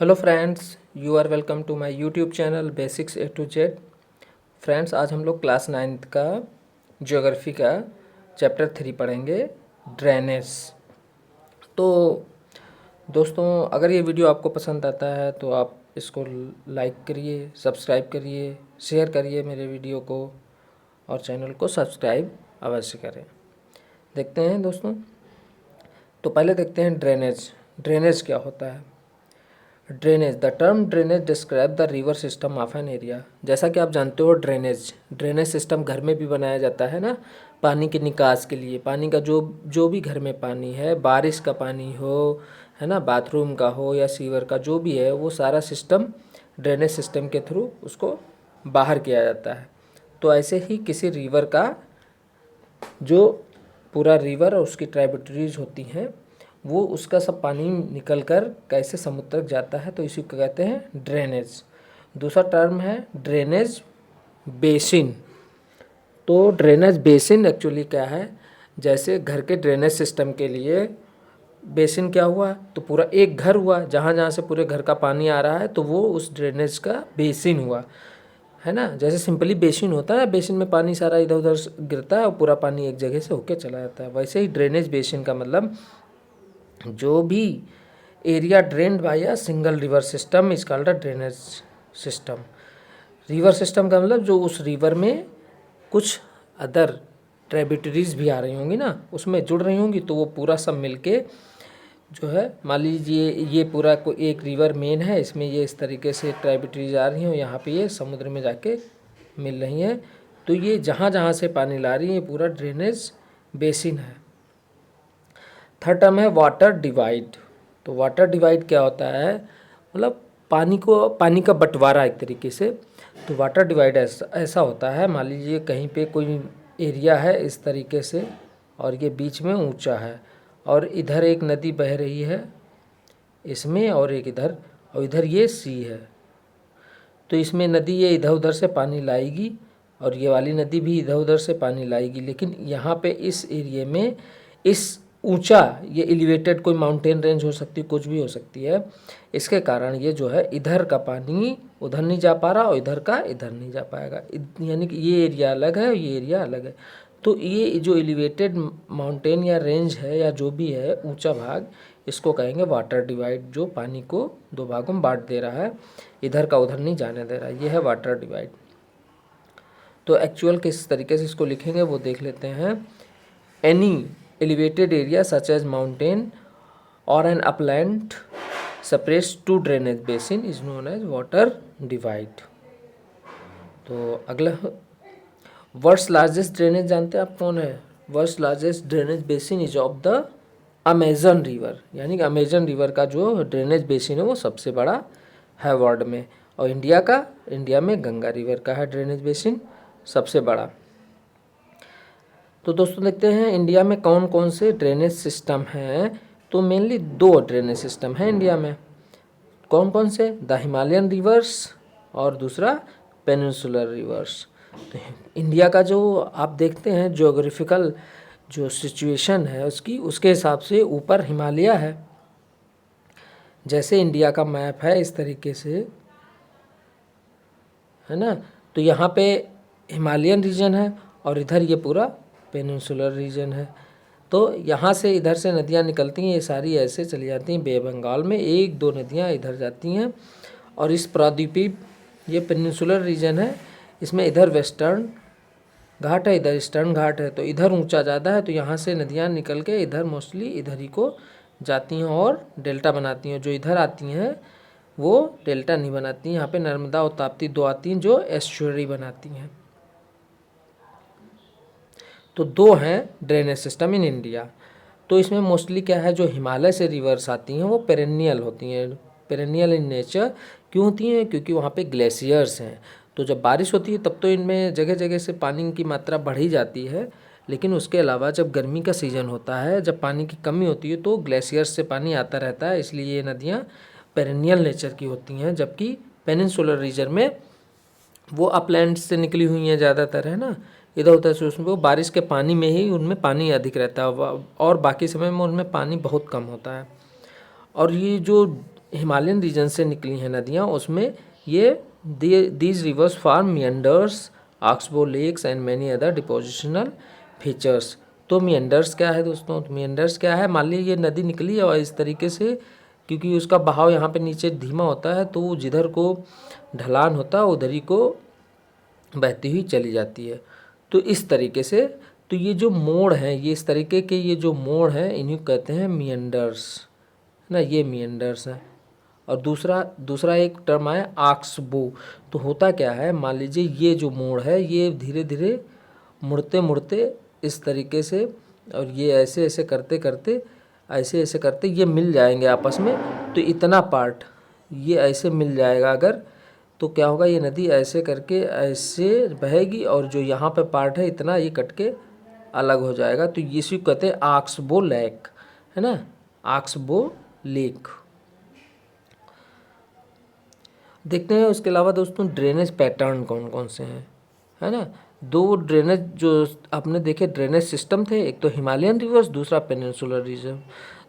Hello friends, you are welcome to my YouTube channel basics A to Z. Friends, आज हम लोग class 9th का geography का chapter 3 पढ़ेंगे, ड्रेनेज। तो दोस्तों, अगर ये वीडियो आपको पसंद आता है तो आप इसको लाइक करिए, सब्सक्राइब करिए, शेयर करिए मेरे वीडियो को, और चैनल को सब्सक्राइब अवश्य करें। देखते हैं दोस्तों, तो पहले देखते हैं ड्रेनेज। ड्रेनेज क्या होता है? Drainage, the term drainage describe the river system of an area. जैसा कि आप जानते हो, ड्रेनेज ड्रेनेज सिस्टम घर में भी बनाया जाता है ना, पानी के निकास के लिए। पानी का जो जो भी घर में पानी है, बारिश का पानी हो, है ना, बाथरूम का हो या सीवर का, जो भी है, वो सारा सिस्टम ड्रेनेज सिस्टम के थ्रू उसको बाहर किया जाता है। तो ऐसे ही किसी रिवर का जो पूरा रिवर और उसकी ट्राइब्यूटरीज होती हैं, वो उसका सब पानी निकल कर कैसे समुद्र तक जाता है, तो इसी को कहते हैं ड्रेनेज। दूसरा टर्म है ड्रेनेज बेसिन। तो ड्रेनेज बेसिन एक्चुअली क्या है? जैसे घर के ड्रेनेज सिस्टम के लिए बेसिन क्या हुआ, तो पूरा एक घर हुआ, जहाँ जहाँ से पूरे घर का पानी आ रहा है, तो वो उस ड्रेनेज का बेसिन हुआ, है ना। जैसे सिंपली बेसिन होता है, बेसिन में पानी सारा इधर उधर गिरता है और पूरा पानी एक जगह से होके चला जाता है। वैसे ही ड्रेनेज बेसिन का मतलब जो भी area drained by a single river system is called a drainage system. River system का मतलब जो उस रिवर में कुछ अदर ट्रिब्यूटरीज भी आ रही होंगी ना, उसमें जुड़ रही होंगी, तो वो पूरा सब मिलके जो है, मान लीजिए ये पूरा को एक रिवर मेन है, इसमें ये इस तरीके से ट्रिब्यूटरीज आ रही हैं, यहाँ पे ये समुद्र में जाके मिल रही हैं, तो ये जहाँ जहाँ से पानी ला रही है, ये पूरा ड्रेनेज बेसिन है। थर्ड टर्म है वाटर डिवाइड। तो वाटर डिवाइड क्या होता है? मतलब पानी का बंटवारा एक तरीके से। तो वाटर डिवाइड ऐसा होता है, मान लीजिए कहीं पे कोई एरिया है इस तरीके से, और ये बीच में ऊंचा है, और इधर एक नदी बह रही है इसमें, और एक इधर, और इधर ये सी है। तो इसमें नदी ये इधर उधर से पानी लाएगी, और ये वाली नदी भी इधर उधर से पानी लाएगी, लेकिन यहाँ पे इस एरिया में इस ऊंचा, ये एलिवेटेड कोई माउंटेन रेंज हो सकती है, कुछ भी हो सकती है, इसके कारण ये जो है इधर का पानी उधर नहीं जा पा रहा और इधर का इधर नहीं जा पाएगा। यानी कि ये एरिया अलग है और ये एरिया अलग है। तो ये जो एलिवेटेड माउंटेन या रेंज है या जो भी है ऊंचा भाग, इसको कहेंगे वाटर डिवाइड, जो पानी को दो भागों में बांट दे रहा है, इधर का उधर नहीं जाने दे रहा है, ये है वाटर डिवाइड। तो एक्चुअल किस तरीके से इसको लिखेंगे वो देख लेते हैं। Any elevated area such as mountain or an upland separates two drainage basin is known as water divide। तो अगला, वर्ल्ड्स लार्जेस्ट ड्रेनेज जानते हैं आप कौन है? World's largest drainage basin is of the Amazon river. यानी कि अमेजन रिवर का जो ड्रेनेज बेसिन है वो सबसे बड़ा है वर्ल्ड में। और इंडिया में गंगा रिवर का है ड्रेनेज बेसिन सबसे बड़ा। तो दोस्तों देखते हैं इंडिया में कौन कौन से ड्रेनेज सिस्टम हैं। तो मेनली दो ड्रेनेज सिस्टम हैं इंडिया में। कौन कौन से? द हिमालयन रिवर्स और दूसरा पेनिनसुलर रिवर्स। तो इंडिया का जो आप देखते हैं ज्योग्राफिकल जो सिचुएशन है उसकी, उसके हिसाब से ऊपर हिमालय है। जैसे इंडिया का मैप है इस तरीके से, है ना, तो यहाँ पे हिमालयन रीजन है और इधर ये पूरा पेनिनसुलर रीजन है। तो यहाँ से इधर से नदियाँ निकलती हैं, ये सारी ऐसे चली जाती हैं बे बंगाल में, एक दो नदियाँ इधर जाती हैं, और इस प्रायद्वीपीय ये पेनिनसुलर रीजन है, इसमें इधर वेस्टर्न घाट है, इधर ईस्टर्न घाट है, तो इधर ऊंचा ज़्यादा है, तो यहाँ से नदियाँ निकल के इधर मोस्टली इधर ही को जाती हैं और डेल्टा बनाती हैं। जो इधर आती हैं वो डेल्टा नहीं बनाती हैं, यहाँ पे नर्मदा और ताप्ती दो आती हैं जो एस्चुअरी बनाती हैं। तो दो हैं ड्रेनेज सिस्टम इन इंडिया। तो इसमें मोस्टली क्या है, जो हिमालय से रिवर्स आती हैं वो पेरेनियल होती हैं, पेरेनियल इन नेचर। क्यों होती हैं? क्योंकि वहाँ पे ग्लेशियर्स हैं। तो जब बारिश होती है तब तो इनमें जगह जगह से पानी की मात्रा बढ़ ही जाती है, लेकिन उसके अलावा जब गर्मी का सीज़न होता है, जब पानी की कमी होती है, तो ग्लेशियर्स से पानी आता रहता है, इसलिए ये नदियाँ पेरेनियल नेचर की होती हैं। जबकि पेनिनसुलर रीजन में वो अपलैंड से निकली हुई हैं ज़्यादातर, है ना, इधर उधर से, उसमें वो बारिश के पानी में ही उनमें पानी अधिक रहता है और बाकी समय में उनमें पानी बहुत कम होता है। और ये जो हिमालयन रीजन से निकली हैं नदियाँ, उसमें ये these rivers form meanders, oxbow lakes and many other depositional features. तो मियंडर्स क्या है दोस्तों? तो मियंडर्स क्या है, मान लीजिए ये नदी निकली और इस तरीके से, क्योंकि उसका बहाव यहाँ पे नीचे धीमा होता है, तो जिधर को ढलान होता है उधर ही को बहती हुई चली जाती है। तो इस तरीके से, तो ये जो मोड़ हैं, ये इस तरीके के ये जो मोड़ हैं, इन्हीं को कहते हैं मियंडर्स, है ना, ये मियंडर्स हैं। और दूसरा एक टर्म है ऑक्सबो। तो होता क्या है, मान लीजिए ये जो मोड़ है ये धीरे धीरे मुड़ते मुड़ते इस तरीके से, और ये ऐसे ऐसे करते करते, ऐसे ऐसे करते ये मिल जाएंगे आपस में। तो इतना पार्ट ये ऐसे मिल जाएगा अगर, तो क्या होगा, ये नदी ऐसे करके ऐसे बहेगी, और जो यहाँ पे पार्ट है इतना ये कट के अलग हो जाएगा। तो इसी को कहते हैं ऑक्सबो लेक, है ना, ऑक्सबो लेक। देखते हैं उसके अलावा दोस्तों ड्रेनेज पैटर्न कौन कौन से हैं, है ना। दो ड्रेनेज जो आपने देखे ड्रेनेज सिस्टम थे, एक तो हिमालयन रिवर्स, दूसरा पेनिनसुलर रीजन।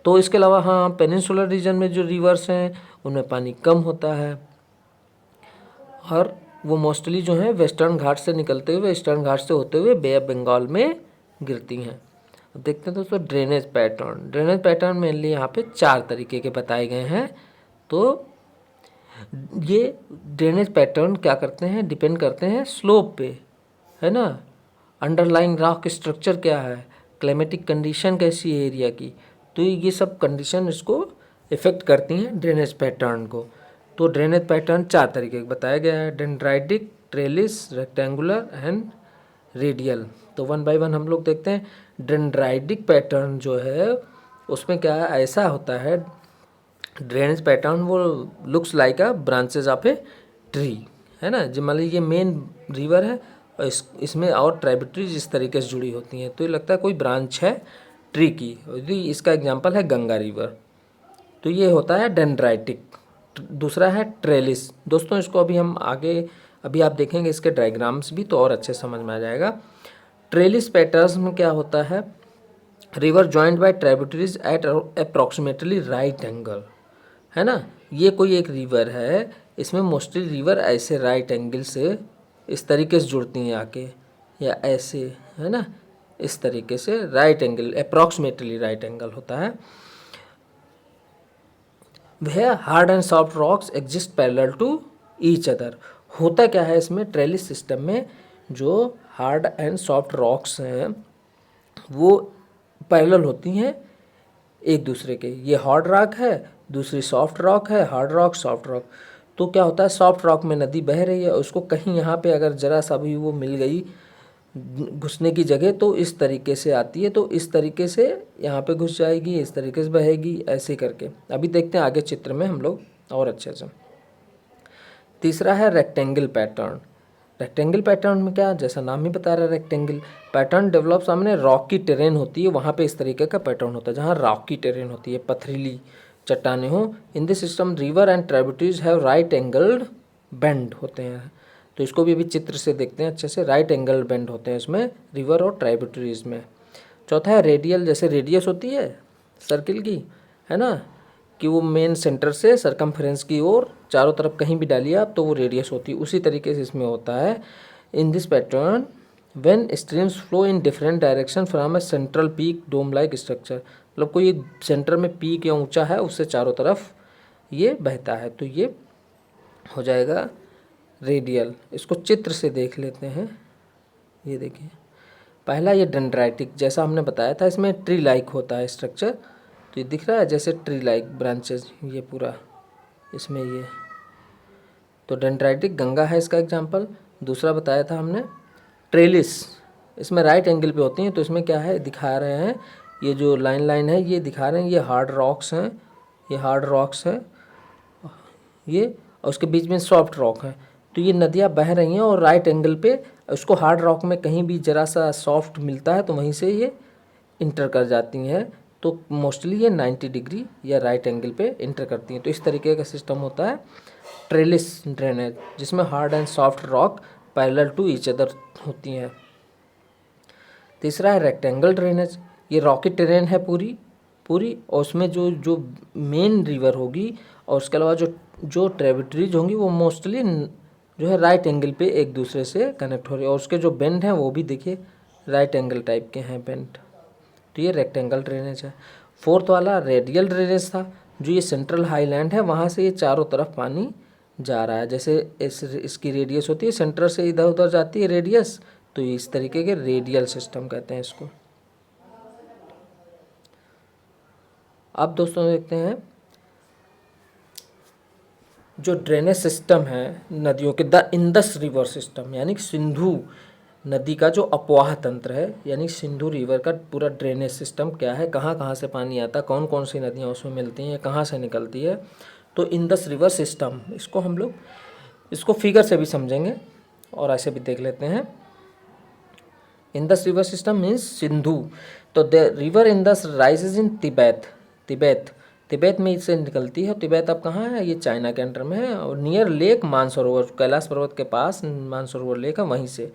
तो इसके अलावा हाँ, पेनिनसुलर रीजन में जो रिवर्स हैं उनमें पानी कम होता है, और वो मोस्टली जो है वेस्टर्न घाट से निकलते हुए, ईस्टर्न घाट से होते हुए बे ऑफ बंगाल में गिरती हैं। अब देखते हैं दोस्तों drainage pattern. Drainage pattern mainly यहाँ पे 4 तरीके के बताए गए हैं। तो ये ड्रेनेज पैटर्न क्या करते हैं, डिपेंड करते हैं स्लोप पे, है ना, अंडरलाइंग रॉक स्ट्रक्चर क्या है, क्लाइमेटिक कंडीशन कैसी है एरिया की। तो ये सब कंडीशन इसको इफ़ेक्ट करती हैं ड्रेनेज पैटर्न को। तो ड्रेनेज पैटर्न 4 तरीके के बताया गया है, dendritic, trellis, rectangular and radial. तो वन बाय वन हम लोग देखते हैं। डेंड्राइटिक पैटर्न जो है उसमें क्या है, ऐसा होता है ड्रेनेज पैटर्न, वो looks like a branches of a tree, है ना। जो मान लीजिए मेन रिवर है और इसमें और ट्राइब्यूटरीज इस तरीके से जुड़ी होती हैं, तो ये लगता है कोई ब्रांच है ट्री की। इसका एग्जांपल है गंगा रिवर। तो ये होता है डेंड्राइटिक। दूसरा है ट्रेलिस। दोस्तों इसको अभी हम आगे अभी आप देखेंगे इसके डायग्राम्स भी, तो और अच्छे समझ में आ जाएगा। ट्रेलिस पैटर्न्स में क्या होता है, river joined by tributaries at approximately right angle, है ना। ये कोई एक रिवर है, इसमें मोस्टली रिवर ऐसे राइट एंगल से इस तरीके से जुड़ती हैं आके, या ऐसे, है ना, इस तरीके से right angle, approximately right angle होता है। वह hard and soft rocks exist parallel to each other. होता क्या है इसमें ट्रेलिस सिस्टम में, जो हार्ड एंड सॉफ्ट रॉक्स हैं वो पैरेलल होती हैं एक दूसरे के। ये हार्ड रॉक है, दूसरी सॉफ्ट रॉक है, हार्ड रॉक, सॉफ्ट रॉक। तो क्या होता है, सॉफ्ट रॉक में नदी बह रही है, उसको कहीं यहाँ पे अगर ज़रा सा भी वो मिल गई घुसने की जगह, तो इस तरीके से आती है, तो इस तरीके से यहाँ पे घुस जाएगी, इस तरीके से बहेगी, ऐसे करके। अभी देखते हैं आगे चित्र में हम लोग और अच्छे से। तीसरा है रेक्टेंगल पैटर्न। रेक्टेंगल पैटर्न में क्या, जैसा नाम ही बता रहा है, रेक्टेंगल पैटर्न डेवलप सामने रॉक की टेरेन होती है, वहाँ पे इस तरीके का पैटर्न होता है जहाँ रॉक की टेरेन होती है, पथरीली चट्टानें हो। In this system river and tributaries have right angled bend होते हैं। तो इसको भी अभी चित्र से देखते हैं अच्छे से। राइट एंगल बेंड होते हैं इसमें रिवर और ट्राइब्यूटरीज में। चौथा है रेडियल। जैसे रेडियस होती है सर्किल की, है ना, कि वो मेन सेंटर से सरकमफ्रेंस की ओर चारों तरफ कहीं भी डालिए आप तो वो रेडियस होती है, उसी तरीके से इसमें होता है। In this pattern when streams flow in different direction from a central peak dome like structure, मतलब कोई एक सेंटर में पीक या ऊंचा है उससे चारों तरफ ये बहता है, तो ये हो जाएगा रेडियल। इसको चित्र से देख लेते हैं। ये देखिए, पहला ये डेंड्राइटिक, जैसा हमने बताया था इसमें ट्री लाइक होता है स्ट्रक्चर, तो ये दिख रहा है जैसे ट्री लाइक ब्रांचेज, ये पूरा इसमें ये। तो डेंड्राइटिक गंगा है इसका एग्जांपल। दूसरा बताया था हमने ट्रेलिस, इसमें राइट एंगल पे होती हैं, तो इसमें क्या है दिखा रहे हैं, ये जो लाइन है ये दिखा रहे हैं, ये हार्ड रॉक्स हैं, ये हार्ड रॉक्स हैं ये, और उसके बीच में सॉफ्ट रॉक है। तो ये नदियाँ बह रही हैं और राइट एंगल पे, उसको हार्ड रॉक में कहीं भी जरा सा सॉफ्ट मिलता है तो वहीं से ये इंटर कर जाती हैं, तो मोस्टली ये 90 डिग्री या राइट एंगल पे इंटर करती हैं। तो इस तरीके का सिस्टम होता है ट्रेलिस ड्रेनेज, जिसमें hard and soft rock parallel to each other होती हैं। तीसरा है रेक्टेंगल ड्रेनेज। ये रॉकी टेरेन है पूरी, और उसमें जो मेन रिवर होगी और उसके अलावा जो जो ट्रिब्यूटरीज होंगी वो मोस्टली जो है राइट एंगल पे एक दूसरे से कनेक्ट हो रही है, और उसके जो बेंड हैं वो भी देखिए राइट एंगल टाइप के हैं बेंड। तो ये रेक्टेंगल ड्रेनेज है। फोर्थ वाला रेडियल ड्रेनेज था, जो ये सेंट्रल हाईलैंड है वहाँ से ये चारों तरफ पानी जा रहा है। जैसे इसकी रेडियस होती है, सेंटर से इधर उधर जाती है रेडियस, तो ये इस तरीके के रेडियल सिस्टम कहते हैं इसको। अब दोस्तों देखते हैं जो ड्रेनेज सिस्टम है नदियों के, द इंदस रिवर सिस्टम, यानी सिंधु नदी का जो अपवाह तंत्र है, यानी सिंधु रिवर का पूरा ड्रेनेज सिस्टम क्या है, कहाँ कहाँ से पानी आता है, कौन कौन सी नदियाँ उसमें मिलती हैं, कहाँ से निकलती है। तो इंदस रिवर सिस्टम, इसको हम लोग इसको फिगर से भी समझेंगे और ऐसे भी देख लेते हैं। Indus river system means Sindhu. तो the river Indus rises in Tibet में इससे निकलती है। तिब्बत अब कहाँ है, ये चाइना के अंडर में है, और नियर लेक मानसरोवर, कैलाश पर्वत के पास मानसरोवर लेक है, वहीं से।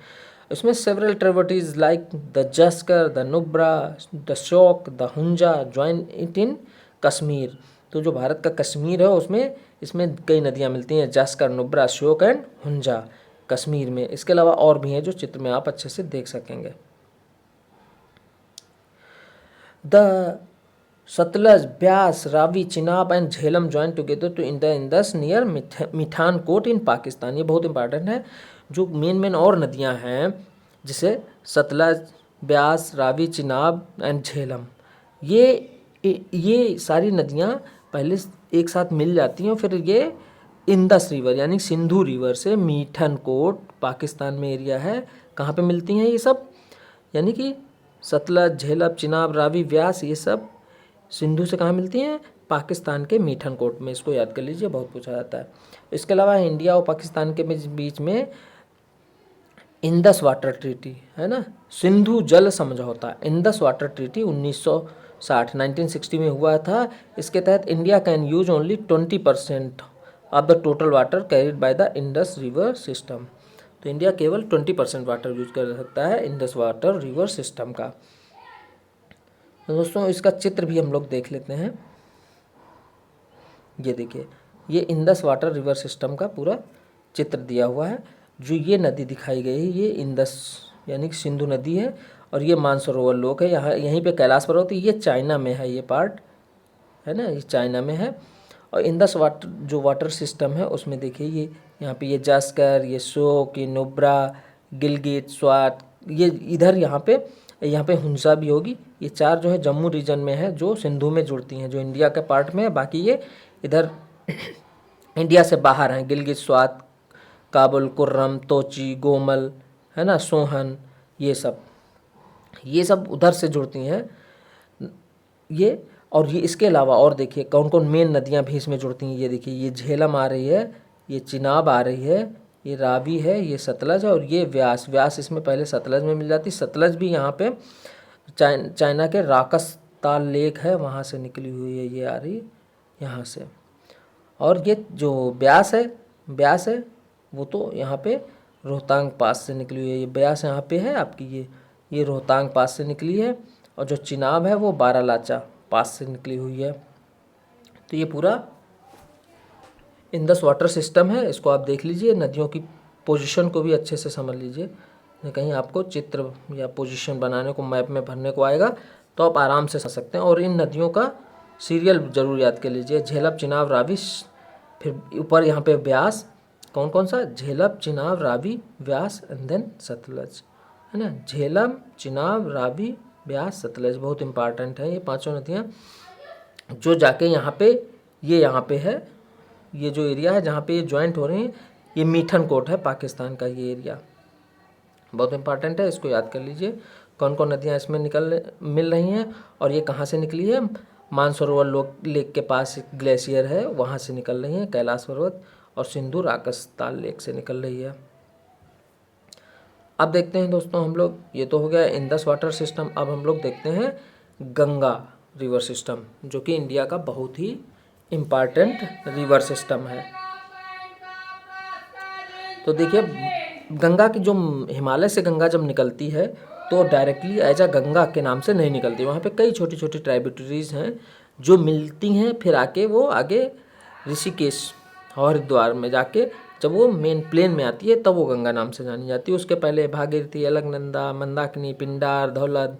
इसमें several tributaries like the Zaskar, the Nubra, the Shyok, the Hunza join it in Kashmir. तो जो भारत का कश्मीर है उसमें इसमें कई नदियाँ मिलती हैं, जस्कर, नुब्रा, श्योक एंड हुंजा कश्मीर में। इसके अलावा और भी हैं जो चित्र में आप अच्छे से देख सकेंगे। The Sutlej, Beas, Ravi, Chenab and Jhelum join together to in the Indus near Mithankot in Pakistan. ये बहुत इंपॉर्टेंट है। जो मेन और नदियां हैं, जैसे सतलज, ब्यास, रावी, चिनाब एंड झेलम, ये सारी नदियां पहले एक साथ मिल जाती हैं, फिर ये इंदस रिवर यानी सिंधु रिवर से मिठानकोट पाकिस्तान में एरिया है, कहाँ पे मिलती हैं ये सब, यानी कि सतलज, झेलम, चिनाब, रावी, व्यास, ये सब सिंधु से कहाँ मिलती हैं, पाकिस्तान के मिठानकोट में। इसको याद कर लीजिए, बहुत पूछा जाता है। इसके अलावा इंडिया और पाकिस्तान के बीच में इंदस वाटर ट्रीटी है ना, सिंधु जल समझौता, इंदस वाटर ट्रीटी 1960 में हुआ था। इसके तहत India can use only 20% of the total water carried by the Indus river system. तो इंडिया केवल 20% वाटर यूज कर सकता है इंडस वाटर रिवर सिस्टम का। तो दोस्तों इसका चित्र भी हम लोग देख लेते हैं। ये देखिए, ये इंदस वाटर रिवर सिस्टम का पूरा चित्र दिया हुआ है। जो ये नदी दिखाई गई है, ये इंदस यानी कि सिंधु नदी है, और ये मानसरोवर लोक है। यहाँ यहीं पे कैलाश पर्वत, ये चाइना में है, ये पार्ट है ना, ये चाइना में है। और इंदस वाटर जो वाटर सिस्टम है उसमें देखिए, ये यहाँ पे ये जस्कर, ये श्योक, ये नुब्रा, गिलगित, स्वात, ये इधर यहाँ पे हुंसा भी होगी। ये चार जो है जम्मू रीजन में है, जो सिंधु में जुड़ती हैं, जो इंडिया के पार्ट में है। बाकी ये इधर इंडिया से बाहर हैं, गिलगित, स्वात, काबुल, कुर्रम, तोची, गोमल है ना, सोहन, ये सब उधर से जुड़ती हैं ये। और ये इसके अलावा और देखिए कौन कौन मेन नदियाँ भी इसमें जुड़ती हैं। ये देखिए, ये झेलम आ रही है, ये चिनाब आ रही है, ये रावी है, ये सतलज है, और ये व्यास इसमें पहले सतलज में मिल जाती। सतलज भी यहाँ पे चाइना के राकसताल लेक है, वहाँ से निकली हुई है, ये आ रही यहाँ से। और ये जो ब्यास है वो तो यहाँ पे रोहतांग पास से निकली हुई है। ये ब्यास यहाँ पे है आपकी, ये रोहतांग पास से निकली है। और जो चिनाब है वो बारालाचा पास से निकली हुई है। तो ये पूरा इंदस वाटर सिस्टम है, इसको आप देख लीजिए। नदियों की पोजीशन को भी अच्छे से समझ लीजिए, कहीं आपको चित्र या पोजीशन बनाने को, मैप में भरने को आएगा तो आप आराम से समझ सकते हैं। और इन नदियों का सीरियल जरूर याद कर लीजिए, झेलम, चिनाब, रावी, फिर ऊपर यहाँ पे ब्यास, कौन कौन सा, झेलम, चिनाब, रावी, व्यास एंड देन सतलज है ना। झेलम, चिनाब, रावी, ब्यास, सतलज बहुत इंपॉर्टेंट है ये पांचों नदियाँ, जो जाके यहाँ पे है, ये जो एरिया है जहाँ पे ये ज्वाइंट हो रही हैं, ये मिठानकोट है पाकिस्तान का, ये एरिया बहुत इंपॉर्टेंट है, इसको याद कर लीजिए। कौन कौन नदियाँ इसमें मिल रही हैं, और ये कहाँ से निकली है, मानसरोवर लेक के पास एक ग्लेशियर है, वहाँ से निकल रही हैं, कैलाश पर्वत, और सिंधु राकसताल लेक से निकल रही है। अब देखते हैं दोस्तों हम लोग, ये तो हो गया इंदस वाटर सिस्टम। अब हम लोग देखते हैं गंगा रिवर सिस्टम, जो कि इंडिया का बहुत ही इम्पॉर्टेंट रिवर सिस्टम है। तो देखिए, गंगा की जो हिमालय से गंगा जब निकलती है तो डायरेक्टली एज अ गंगा के नाम से नहीं निकलती, वहाँ पे कई छोटी छोटी ट्राइब्यूटरीज हैं जो मिलती हैं, फिर आके वो आगे ऋषिकेश और हरिद्वार में जाके जब वो मेन प्लेन में आती है तब वो गंगा नाम से जानी जाती है। उसके पहले भागीरथी, अलकनंदा, मंदाकिनी, पिंडार, धौलद,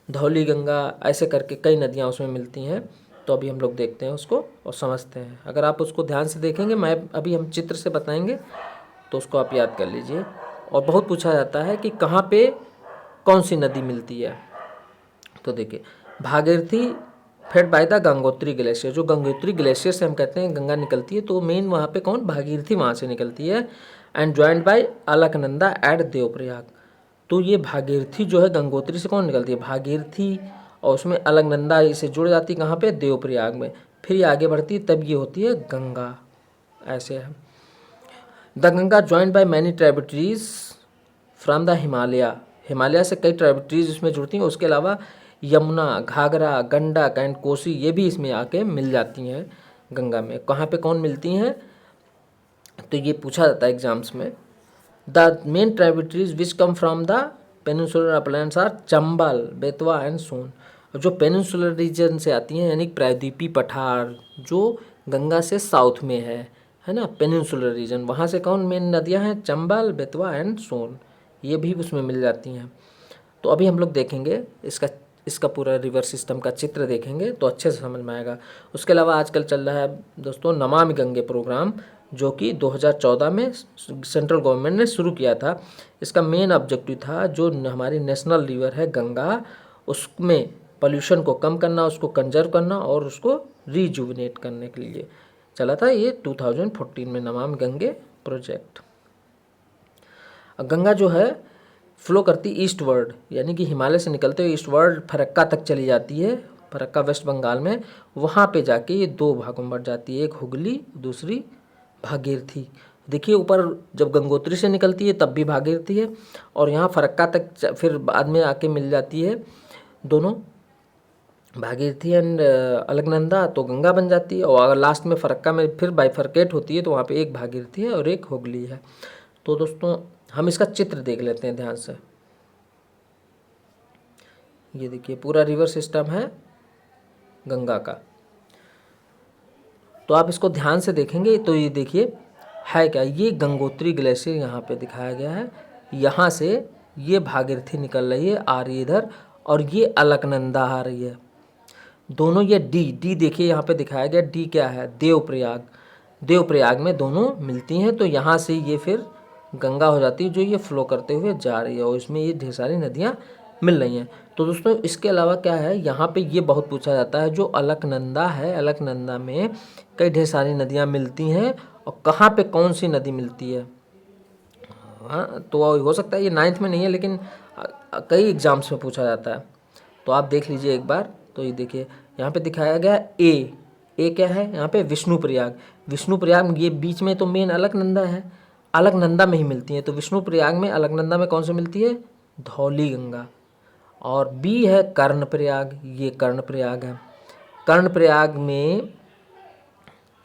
धौली गंगा, ऐसे करके कई नदियाँ उसमें मिलती हैं। तो अभी हम लोग देखते हैं उसको और समझते हैं। अगर आप उसको ध्यान से देखेंगे, मैं अभी हम चित्र से बताएंगे तो उसको आप याद कर लीजिए। और बहुत पूछा जाता है कि कहाँ पे कौन सी नदी मिलती है। तो देखिए, Bhagirathi fed by the Gangotri glacier, जो गंगोत्री ग्लेशियर से हम कहते हैं गंगा निकलती है, तो मेन वहाँ पे कौन, भागीरथी वहाँ से निकलती है। And joined by Alaknanda at Devprayag. तो ये भागीरथी जो है गंगोत्री से कौन निकलती है, भागीरथी, और उसमें अलकनंदा इसे जुड़ जाती है कहाँ पे, देवप्रयाग में। फिर ये आगे बढ़ती है तब ये होती है गंगा, ऐसे है। The Ganga joined by many tributaries from the Himalaya से कई ट्राइब्यूटरीज इसमें जुड़ती हैं। उसके अलावा यमुना, घाघरा, गंडक एंड कोसी ये भी इसमें आके मिल जाती हैं गंगा में। कहाँ पे कौन मिलती हैं, तो ये पूछा जाता है एग्जाम्स में। The main tributaries which come from the peninsular uplands are Chambal, Betwa and Son. जो पेनिनसुलर रीजन से आती हैं यानी प्रायद्वीपीय पठार, जो गंगा से साउथ में है ना, पेनिनसुलर रीजन, वहाँ से कौन मेन नदियाँ हैं, चंबल, बेतवा एंड सोन, ये भी उसमें मिल जाती हैं। तो अभी हम लोग देखेंगे इसका पूरा रिवर सिस्टम का चित्र देखेंगे तो अच्छे से समझ में आएगा। उसके अलावा आजकल चल रहा है दोस्तों नमामि गंगे प्रोग्राम, जो कि 2014 में सेंट्रल गवर्नमेंट ने शुरू किया था। इसका मेन ऑब्जेक्टिव था जो हमारी नेशनल रिवर है गंगा, उसमें पोल्यूशन को कम करना, उसको कंजर्व करना और उसको रिजुविनेट करने के लिए चला था ये 2014 में नमामि गंगे प्रोजेक्ट। गंगा जो है फ्लो करती ईस्टवर्ड, यानी कि हिमालय से निकलते हुए ईस्टवर्ड फरक्का तक चली जाती है, फरक्का वेस्ट बंगाल में। वहाँ पे जाके ये दो भागों में बढ़ जाती है, एक हुगली, दूसरी भागीरथी। देखिए ऊपर जब गंगोत्री से निकलती है तब भी भागीरथी है, और यहाँ फरक्का तक फिर बाद में आके मिल जाती है दोनों, भागीरथी एंड अलकनंदा, तो गंगा बन जाती है। और अगर लास्ट में फरक्का में फिर बाइफरकेट होती है तो वहाँ पे एक भागीरथी है और एक हुगली है। तो दोस्तों हम इसका चित्र देख लेते हैं ध्यान से। ये देखिए पूरा रिवर सिस्टम है गंगा का। तो आप इसको ध्यान से देखेंगे तो ये देखिए है क्या, ये गंगोत्री ग्लेशियर यहाँ पे दिखाया गया है। यहाँ से ये भागीरथी निकल रही है, आ रही है इधर, और ये अलकनंदा आ रही है। दोनों ये डी देखिए यहाँ पे दिखाया गया, डी क्या है, देवप्रयाग। देवप्रयाग में दोनों मिलती हैं, तो यहाँ से ये फिर गंगा हो जाती है जो ये फ्लो करते हुए जा रही है, और इसमें ये ढेर सारी नदियाँ मिल रही हैं। तो दोस्तों इसके अलावा क्या है, यहाँ पे ये बहुत पूछा जाता है, जो अलकनंदा है, अलकनंदा में कई ढेर सारी नदियाँ मिलती हैं, और कहाँ पे कौन सी नदी मिलती है। हाँ, तो हो सकता है ये 9th में नहीं है, लेकिन कई एग्जाम्स में पूछा जाता है। तो आप देख लीजिए एक बार। तो ये देखिए यहाँ पे दिखाया गया ए क्या है, यहाँ पे विष्णुप्रयाग। विष्णुप्रयाग ये बीच में तो मेन अलकनंदा है, अलकनंदा में ही मिलती है। तो विष्णुप्रयाग में, अलकनंदा में कौन सी मिलती है, धौली गंगा। और बी है कर्णप्रयाग, ये कर्णप्रयाग है। कर्णप्रयाग में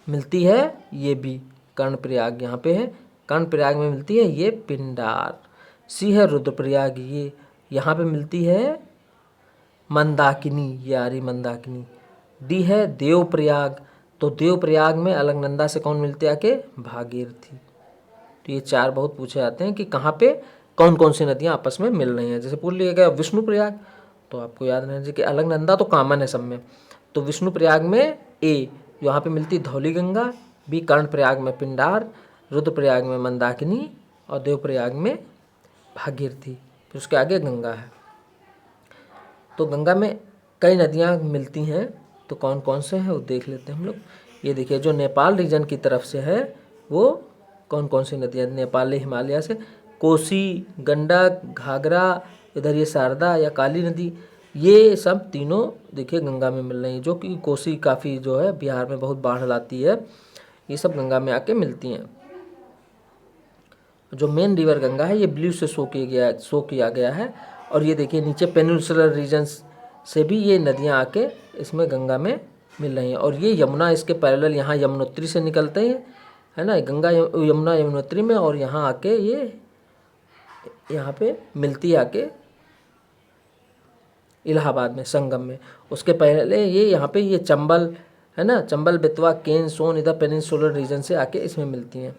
मिलती है ये बी, कर्णप्रयाग यहाँ पे है, कर्णप्रयाग में मिलती है ये पिंडार। सी है रुद्रप्रयाग, ये यहाँ पे मिलती है मंदाकिनी, ये आ रही मंदाकिनी। डी है देवप्रयाग, तो देवप्रयाग में अलकनंदा से कौन मिलते आके, भागीरथी। तो ये चार बहुत पूछे जाते हैं कि कहाँ पे कौन कौन सी नदियाँ आपस में मिल रही हैं। जैसे पूछ लिया गया विष्णुप्रयाग, तो आपको याद रहना चाहिए कि अलकनंदा तो कॉमन है सब में, तो विष्णुप्रयाग में ए यहाँ पे मिलती धौली गंगा, बी कर्णप्रयाग में पिंडार, रुद्रप्रयाग में मंदाकिनी, और देवप्रयाग में भागीरथी, फिर उसके आगे गंगा है। तो गंगा में कई नदियाँ मिलती हैं, तो कौन कौन से हैं वो देख लेते हैं हम लोग। ये देखिए जो नेपाल रीजन की तरफ से है वो कौन कौन सी नदियाँ, नेपाली हिमालय से कोसी, गंडक, घाघरा, इधर ये शारदा या काली नदी, ये सब तीनों देखिए गंगा में मिल रही हैं। जो कि कोसी काफ़ी जो है बिहार में बहुत बाढ़ लाती है, ये सब गंगा में आके मिलती हैं। जो मेन रिवर गंगा है ये ब्लू से शो किया गया है, और ये देखिए नीचे पेनिनसुलर रीजन्स से भी ये नदियाँ आके इसमें गंगा में मिल रही हैं। और ये यमुना इसके पैरेलल यहाँ यमुनोत्री से निकलते हैं, है ना, गंगा यमुना यमुनोत्री में, और यहाँ आके ये यहाँ पे मिलती है आके इलाहाबाद में संगम में। उसके पहले ये यहाँ पे ये चंबल है ना। चंबल, बेतवा, केन, सोन इधर पेनिनसुलर रीजन से आके इसमें मिलती हैं।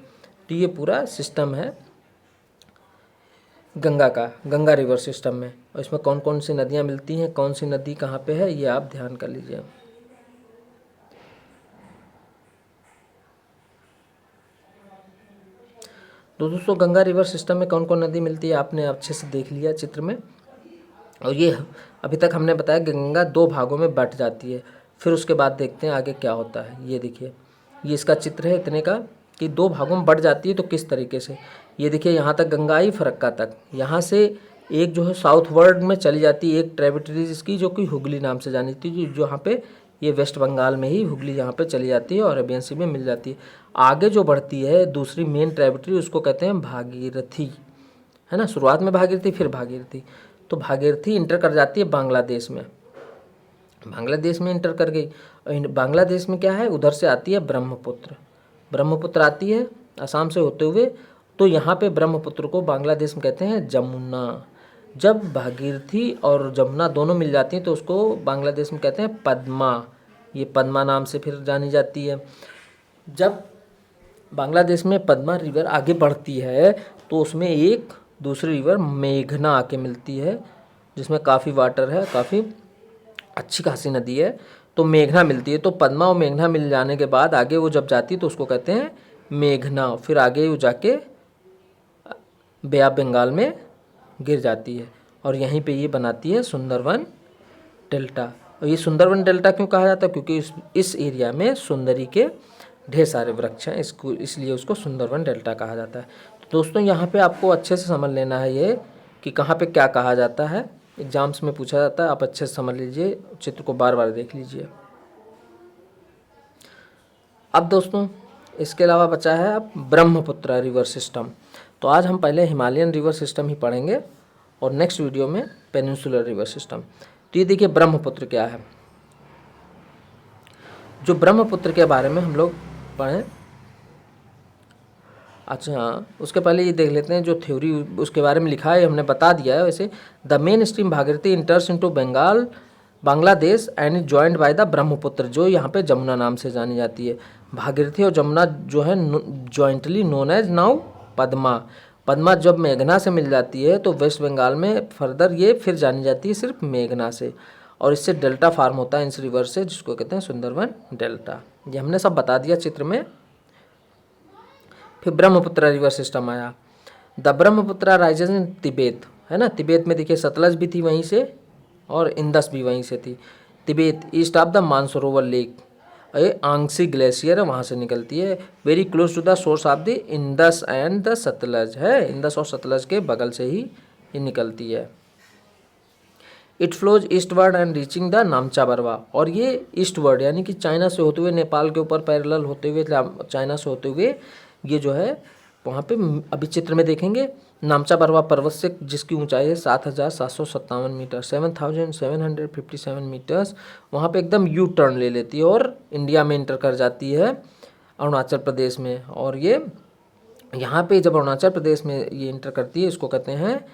तो ये पूरा सिस्टम है गंगा का, गंगा रिवर सिस्टम में। और इसमें कौन कौन सी नदियाँ मिलती हैं, कौन सी नदी कहाँ पे है, ये आप ध्यान कर लीजिए। तो दोस्तों गंगा रिवर सिस्टम में कौन कौन नदी मिलती है आपने अच्छे से देख लिया चित्र में। और ये अभी तक हमने बताया कि गंगा 2 भागों में बट जाती है। फिर उसके बाद देखते हैं आगे क्या होता है। ये देखिए, ये इसका चित्र है इतने का कि 2 भागों में बट जाती है। तो किस तरीके से, ये देखिए यहाँ तक गंगा आई फरक्का तक, यहाँ से एक जो है साउथ वर्ड में चली जाती है, एक ट्रिब्यूटरी इसकी जो कि हुगली नाम से जानी थी, जो यहाँ पे ये वेस्ट बंगाल में ही हुगली यहाँ पे चली जाती है और अरेबियन सी में मिल जाती है। आगे जो बढ़ती है दूसरी मेन ट्रिब्यूटरी, उसको कहते हैं भागीरथी, है ना। शुरुआत में भागीरथी, फिर भागीरथी। तो भागीरथी इंटर कर जाती है बांग्लादेश में, बांग्लादेश में इंटर कर गई। बांग्लादेश में क्या है, उधर से आती है ब्रह्मपुत्र, ब्रह्मपुत्र आती है असम से होते हुए। तो यहाँ पे ब्रह्मपुत्र को बांग्लादेश में कहते हैं जमुना। जब भागीरथी और जमुना दोनों मिल जाती हैं तो उसको बांग्लादेश में कहते हैं पद्मा। ये पद्मा नाम से फिर जानी जाती है। जब बांग्लादेश में पद्मा रिवर आगे बढ़ती है तो उसमें एक दूसरी रिवर मेघना आके मिलती है, जिसमें काफ़ी वाटर है, काफ़ी अच्छी खासी नदी है। तो मेघना मिलती है। तो पद्मा और मेघना मिल जाने के बाद आगे वो जब जाती है तो उसको कहते हैं मेघना। फिर आगे वो जाके बे ऑफ बंगाल में गिर जाती है और यहीं पे ये बनाती है सुंदरवन डेल्टा। और ये सुंदरवन डेल्टा क्यों कहा जाता है, क्योंकि इस एरिया में सुंदरी के ढेर सारे वृक्ष हैं, इसको इसलिए उसको सुंदरवन डेल्टा कहा जाता है। तो दोस्तों यहाँ पे आपको अच्छे से समझ लेना है ये कि कहाँ पे क्या कहा जाता है, एग्जाम्स में पूछा जाता है। आप अच्छे से समझ लीजिए, चित्र को बार बार देख लीजिए। अब दोस्तों इसके अलावा बचा है अब ब्रह्मपुत्र रिवर सिस्टम। तो आज हम पहले हिमालयन रिवर सिस्टम ही पढ़ेंगे और नेक्स्ट वीडियो में पेनिनसुलर रिवर सिस्टम। तो ये देखिए ब्रह्मपुत्र क्या है। जो ब्रह्मपुत्र के बारे में हम लोग पढ़ें, अच्छा उसके पहले ये देख लेते हैं जो थ्योरी उसके बारे में लिखा है, हमने बता दिया है। वैसे the main stream Bhagirathi enters into Bengal Bangladesh and is joined by the Brahmaputra, जो यहाँ पे जमुना नाम से जानी जाती है। भागीरथी और जमुना जो है jointly known as now Padma. Padma जब मेघना से मिल जाती है तो वेस्ट बंगाल में फर्दर ये फिर जानी जाती है सिर्फ मेघना से, और इससे डेल्टा फार्म होता है इस रिवर से, जिसको कहते हैं सुंदरवन डेल्टा। ये हमने सब बता दिया चित्र में। फिर ब्रह्मपुत्र रिवर सिस्टम आया। The Brahmaputra rises in Tibet, है ना। तिब्बत में देखिए सतलज भी थी वहीं से और इंदस भी वहीं से थी। Tibet east of the Mansarovar lake, ये आंगसी ग्लेशियर है वहाँ से निकलती है। Very close to the source of the Indus and the Sutlej, है इंदस और सतलज के बगल से ही ये निकलती है। It flows eastward and reaching the नामचा Barwa, और ये ईस्टवर्ड यानी कि चाइना से होते हुए, नेपाल के ऊपर पैरेलल होते हुए, चाइना से होते हुए ये जो है वहाँ पे अभी चित्र में देखेंगे नामचा बरवा पर्वत से, जिसकी ऊंचाई है 7,757 मीटर, 7,757 मीटर्स। वहाँ पे एकदम यू टर्न ले लेती है और इंडिया में इंटर कर जाती है अरुणाचल प्रदेश में। और ये यहाँ पे जब अरुणाचल प्रदेश में ये इंटर करती है, इसको कहते हैं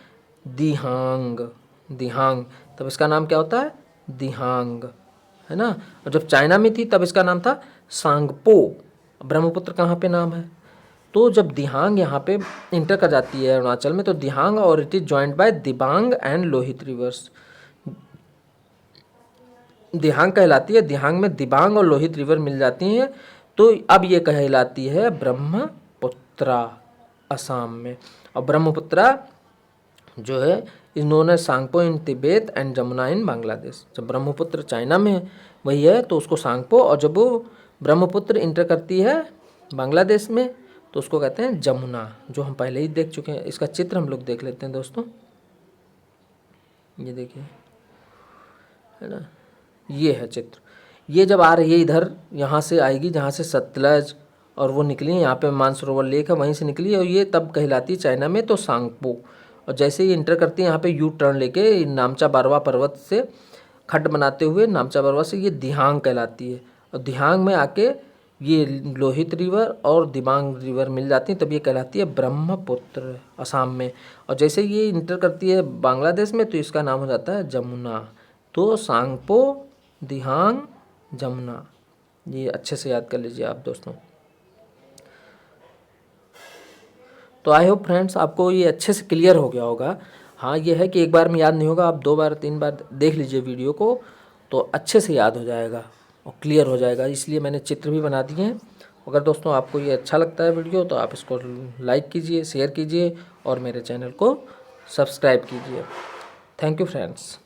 दिहांग, दिहांग। तब इसका नाम क्या होता है, दिहांग, है ना। और जब चाइना में थी तब इसका नाम था सांगपो। ब्रह्मपुत्र कहाँ पे नाम है, तो जब दिहांग यहाँ पे इंटर कर जाती है अरुणाचल में तो दिहांग, और it is joined by Dibang and Lohit rivers. Dihang कहलाती है, दिहांग में दिबांग और लोहित रिवर मिल जाती हैं। तो अब ये कहलाती है ब्रह्मपुत्रा असम में। और ब्रह्मपुत्रा जो है is known as Tsangpo in Tibet and Jamuna in Bangladesh. जब ब्रह्मपुत्र चाइना में वही है तो उसको सांगपो, और जब वो ब्रह्मपुत्र इंटर करती है बांग्लादेश में तो उसको कहते हैं जमुना, जो हम पहले ही देख चुके हैं। इसका चित्र हम लोग देख लेते हैं दोस्तों, ये देखिए, है ना, ये है चित्र। ये जब आ रही है इधर, यहाँ से आएगी जहाँ से सतलज और वो निकली, यहाँ पे मानसरोवर लेक है वहीं से निकली, और ये तब कहलाती है चाइना में तो सांगपो। और जैसे ये इंटर करती है यहाँ पे यू टर्न लेके नामचा बारवा पर्वत से खड्ड बनाते हुए नामचा बारवा से ये दिहांग कहलाती है। और दिहांग में आके ये लोहित रिवर और दिबांग रिवर मिल जाती हैं, तब ये कहलाती है ब्रह्मपुत्र असम में। और जैसे ये इंटर करती है बांग्लादेश में तो इसका नाम हो जाता है जमुना। तो सांगपो, दिहांग, जमुना, ये अच्छे से याद कर लीजिए आप दोस्तों। तो आई होप फ्रेंड्स आपको ये अच्छे से क्लियर हो गया होगा। हाँ ये है कि एक बार में याद नहीं होगा, आप 2 बार 3 बार देख लीजिए वीडियो को तो अच्छे से याद हो जाएगा और क्लियर हो जाएगा, इसलिए मैंने चित्र भी बना दिए हैं। अगर दोस्तों आपको ये अच्छा लगता है वीडियो तो आप इसको लाइक कीजिए, शेयर कीजिए और मेरे चैनल को सब्सक्राइब कीजिए। Thank you friends.